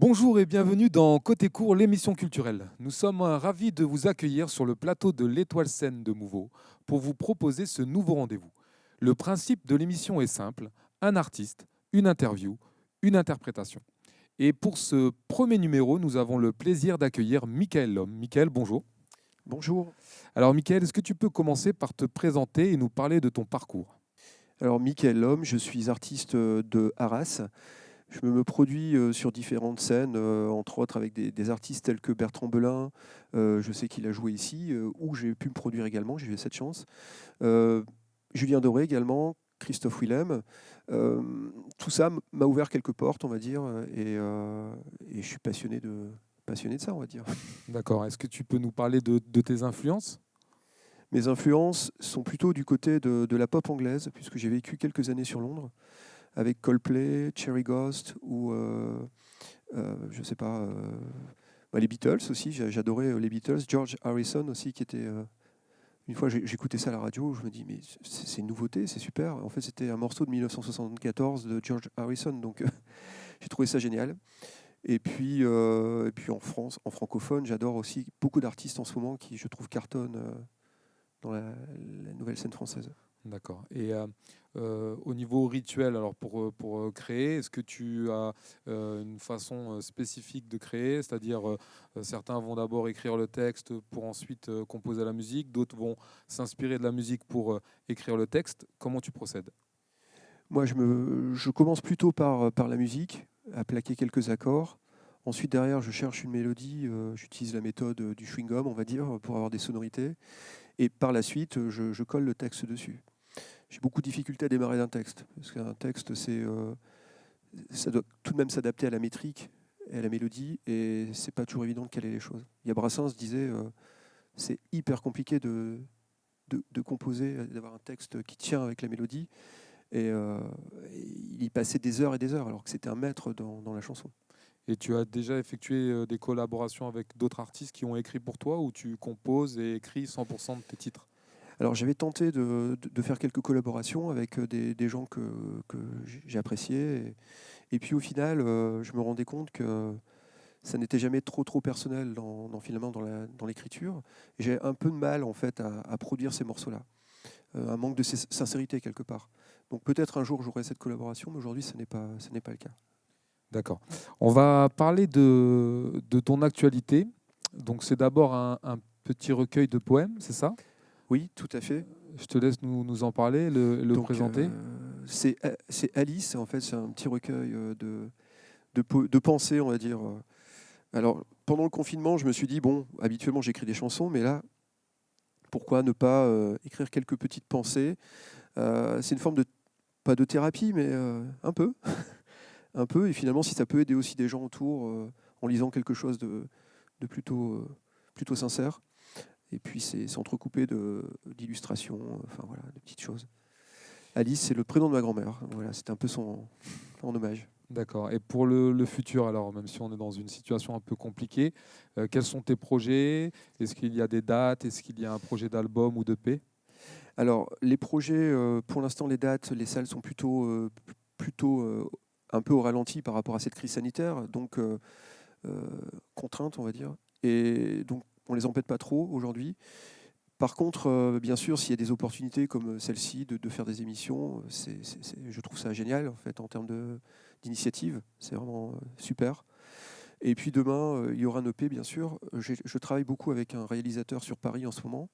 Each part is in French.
Bonjour et bienvenue dans Côté Court, l'émission culturelle. Nous sommes ravis de vous accueillir sur le plateau de l'Étoile Scène de Mouveau pour vous proposer ce nouveau rendez-vous. Le principe de l'émission est simple, un artiste, une interview, une interprétation. Et pour ce premier numéro, nous avons le plaisir d'accueillir Michael Lhomme. Michael, bonjour. Bonjour. Alors Michael, est-ce que tu peux commencer par te présenter et nous parler de ton parcours? Alors, Michael Lhomme, je suis artiste de Arras. Je me produis sur différentes scènes, entre autres avec des artistes tels que Bertrand Belin. Je sais qu'il a joué ici, où j'ai pu me produire également, j'ai eu cette chance. Euh, Julien Doré également, Christophe Willem. Euh, Tout ça m'a ouvert quelques portes, on va dire, et je suis passionné de ça, on va dire. D'accord. Est-ce que tu peux nous parler de tes influences? Mes influences sont plutôt du côté de la pop anglaise, puisque j'ai vécu quelques années sur Londres, avec Coldplay, Cherry Ghost ou, je sais pas, les Beatles aussi. J'adorais les Beatles. George Harrison aussi, qui était. Une fois, j'écoutais ça à la radio, je me dis, mais c'est une nouveauté, c'est super. En fait, c'était un morceau de 1974 de George Harrison, donc j'ai trouvé ça génial. Et puis en France, en francophone, j'adore aussi beaucoup d'artistes en ce moment qui, je trouve, cartonnent dans la nouvelle scène française. D'accord. Et au niveau rituel, alors pour créer, est-ce que tu as une façon spécifique de créer? C'est-à-dire, certains vont d'abord écrire le texte pour ensuite composer la musique, d'autres vont s'inspirer de la musique pour écrire le texte. Comment tu procèdes? Moi, je commence plutôt par la musique, à plaquer quelques accords. Ensuite, derrière, je cherche une mélodie. J'utilise la méthode du chewing-gum, on va dire, pour avoir des sonorités. Et par la suite, je colle le texte dessus. J'ai beaucoup de difficultés à démarrer d'un texte, parce qu'un texte, ça doit tout de même s'adapter à la métrique et à la mélodie, et c'est pas toujours évident de caler les choses. Il y a Brassens disait, c'est hyper compliqué de composer, d'avoir un texte qui tient avec la mélodie. Et il y passait des heures et des heures, alors que c'était un maître dans la chanson. Et tu as déjà effectué des collaborations avec d'autres artistes qui ont écrit pour toi ou tu composes et écris 100% de tes titres? Alors j'avais tenté de faire quelques collaborations avec des gens que j'ai appréciés. Et puis au final, je me rendais compte que ça n'était jamais trop personnel finalement dans l'écriture. Et j'ai un peu de mal en fait à produire ces morceaux-là. Un manque de sincérité quelque part. Donc peut-être un jour j'aurai cette collaboration, mais aujourd'hui ce n'est pas le cas. D'accord. On va parler de ton actualité. Donc c'est d'abord un petit recueil de poèmes, c'est ça? Oui, tout à fait. Je te laisse nous en parler, le Donc présenter. c'est Alice, en fait, c'est un petit recueil de pensées, on va dire. Alors, pendant le confinement, je me suis dit, bon, habituellement j'écris des chansons, mais là, pourquoi ne pas écrire quelques petites pensées. C'est une forme de, pas de thérapie, mais un peu, un peu. Et finalement, si ça peut aider aussi des gens autour en lisant quelque chose de plutôt sincère. Et puis, c'est entrecoupé d'illustrations, enfin voilà, de petites choses. Alice, c'est le prénom de ma grand-mère. Voilà, c'était un peu en hommage. D'accord. Et pour le futur, alors, même si on est dans une situation un peu compliquée, quels sont tes projets? Est-ce qu'il y a des dates? Est-ce qu'il y a un projet d'album ou d'EP? Alors, les projets, pour l'instant, les dates, les salles sont plutôt un peu au ralenti par rapport à cette crise sanitaire, donc euh, contraintes, on va dire. Et donc, on les empêche pas trop aujourd'hui. Par contre, bien sûr, s'il y a des opportunités comme celle-ci de faire des émissions, je trouve ça génial en fait en termes d'initiative. C'est vraiment super. Et puis demain, il y aura un EP, bien sûr. Je travaille beaucoup avec un réalisateur sur Paris en ce moment.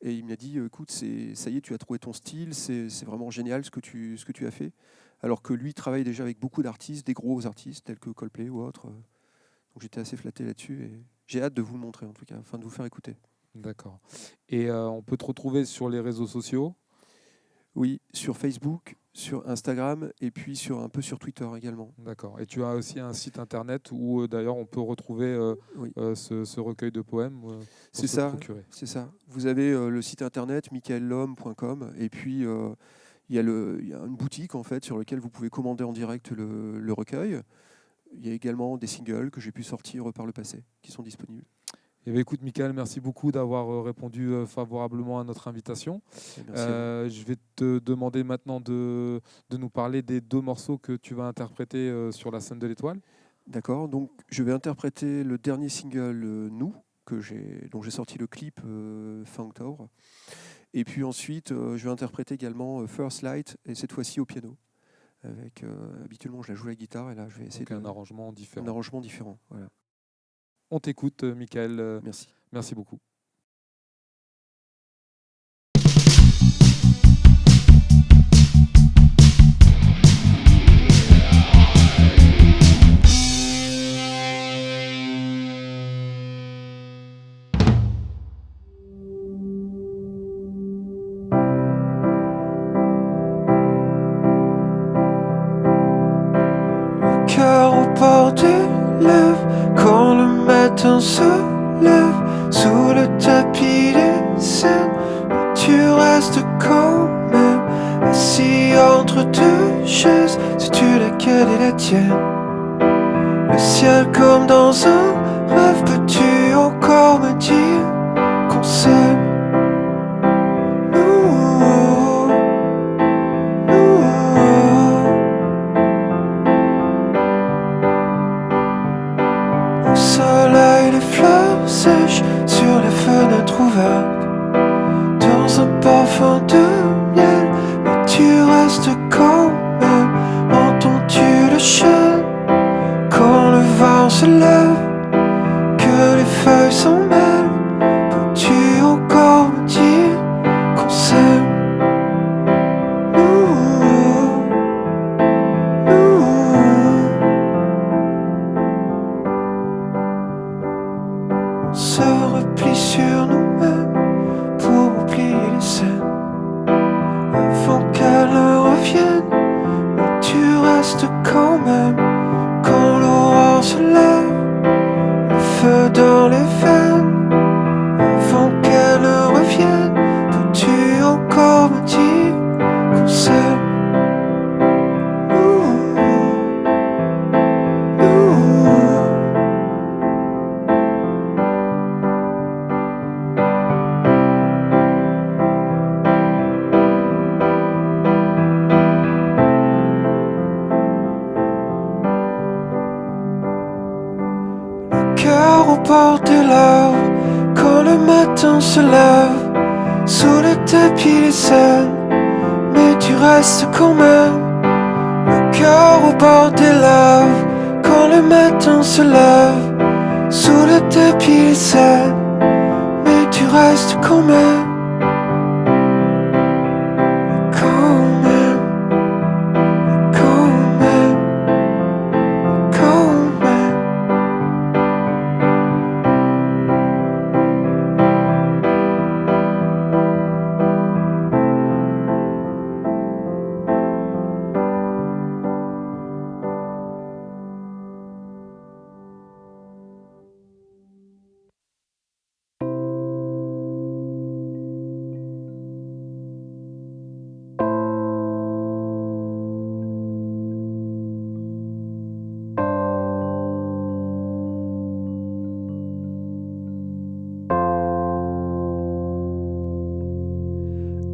Et il m'a dit, écoute, ça y est, tu as trouvé ton style, c'est vraiment génial ce que tu as fait. Alors que lui travaille déjà avec beaucoup d'artistes, des gros artistes tels que Coldplay ou autres. Donc j'étais assez flatté là-dessus et j'ai hâte de vous le montrer en tout cas, enfin de vous faire écouter. D'accord. Et on peut te retrouver sur les réseaux sociaux? Oui, sur Facebook, sur Instagram et puis un peu sur Twitter également. D'accord. Et tu as aussi un site internet où d'ailleurs on peut retrouver Oui, ce recueil de poèmes pour c'est se le ça, procurer. c'est ça. Vous avez le site internet michaellhomme.com et puis il y a une boutique en fait sur laquelle vous pouvez commander en direct le recueil. Il y a également des singles que j'ai pu sortir par le passé qui sont disponibles. Eh bien, écoute, Michael, merci beaucoup d'avoir répondu favorablement à notre invitation. Et merci à vous. Je vais te demander maintenant de nous parler des deux morceaux que tu vas interpréter sur la scène de l'Étoile. D'accord, donc je vais interpréter le dernier single Nous, dont j'ai sorti le clip fin octobre. Et puis ensuite, je vais interpréter également First Light, et cette fois-ci au piano. Habituellement, je la joue à la guitare, et là, je vais essayer un arrangement différent. Un arrangement différent, voilà. On t'écoute, Michael. Merci. Merci beaucoup. Cœur au bord du lèvres quand le matin se lève sous le tapis des scènes, mais tu restes quand même assis entre deux chaises. Sais-tu laquelle est la tienne? Le ciel comme dans un rêve, peux-tu encore me dire qu'on s'aime? Soleil, les fleurs sèches sur les fenêtres ouvertes, dans un parfum de miel, mais tu restes quand même. Entends-tu le chêne quand le vent se lève, que les feuilles s'en mêlent? Peux-tu encore me dire qu'on s'aime? On se replie sur nous-mêmes pour oublier les scènes avant qu'elles ne reviennent, mais tu restes quand même. Quand l'aurore se lève, le feu dans les veines, avant qu'elle ne revienne, peux-tu encore me dire qu'on s'aime? Cœur au bord des lèvres quand le matin se lève sous le tapis des scènes, mais tu restes quand même. Le cœur au bord des lèvres quand le matin se lève sous le tapis des scènes, mais tu restes quand même. Quand même, quand même, quand même.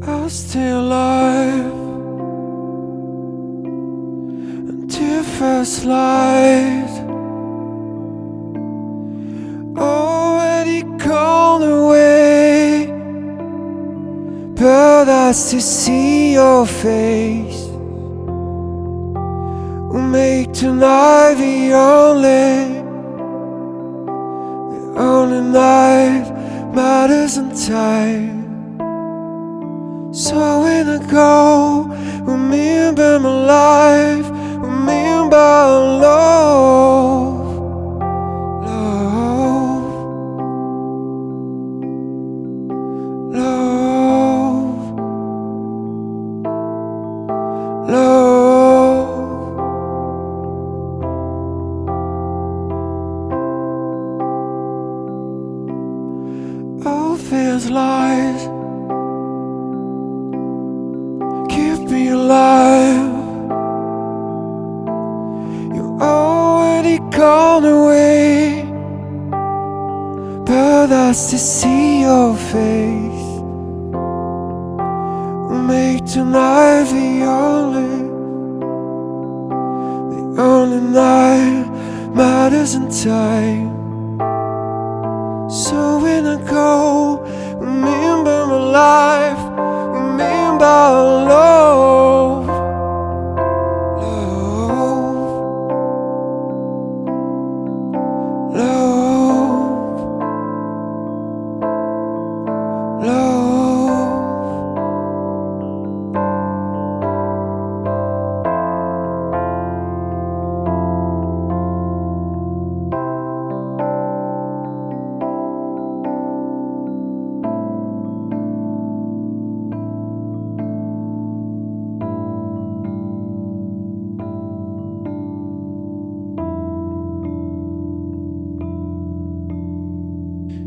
I'll stay alive until first light. Already gone away, but I still see your face. We'll make tonight the only night matters in time. So when I go, remember my life, remember our love, love, love, love. All fears lies keep me alive. You're already gone away, but I still see your face. We'll make tonight the only night frozen time. So when I go, remember my life, remember our love, love, love, love.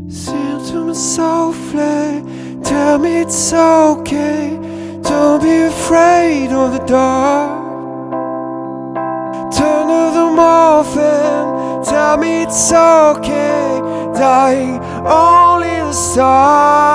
Sing to me softly, tell me it's okay. Don't be afraid of the dark. Turn to the morphine, tell me it's okay. Dying only the stars.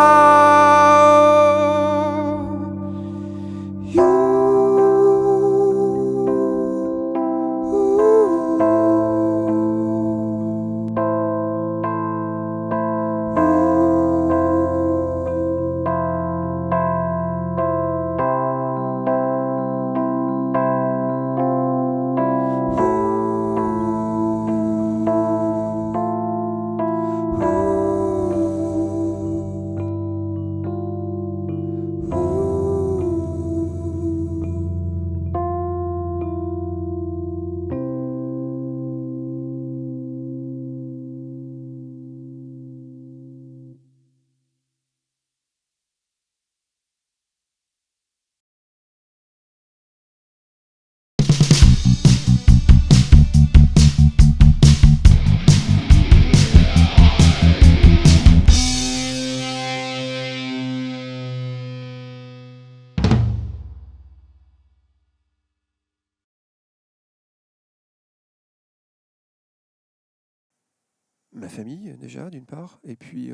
Ma famille déjà d'une part, et puis,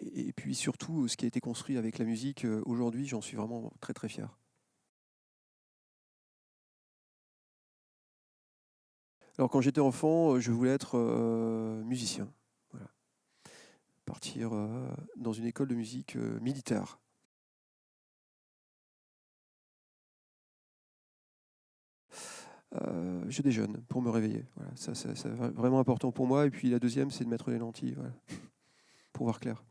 et puis surtout ce qui a été construit avec la musique aujourd'hui, j'en suis vraiment très très fier. Alors quand j'étais enfant, je voulais être musicien, voilà. Partir dans une école de musique militaire. Je déjeune pour me réveiller. Voilà. Ça, c'est vraiment important pour moi. Et puis la deuxième, c'est de mettre les lentilles, voilà, pour voir clair.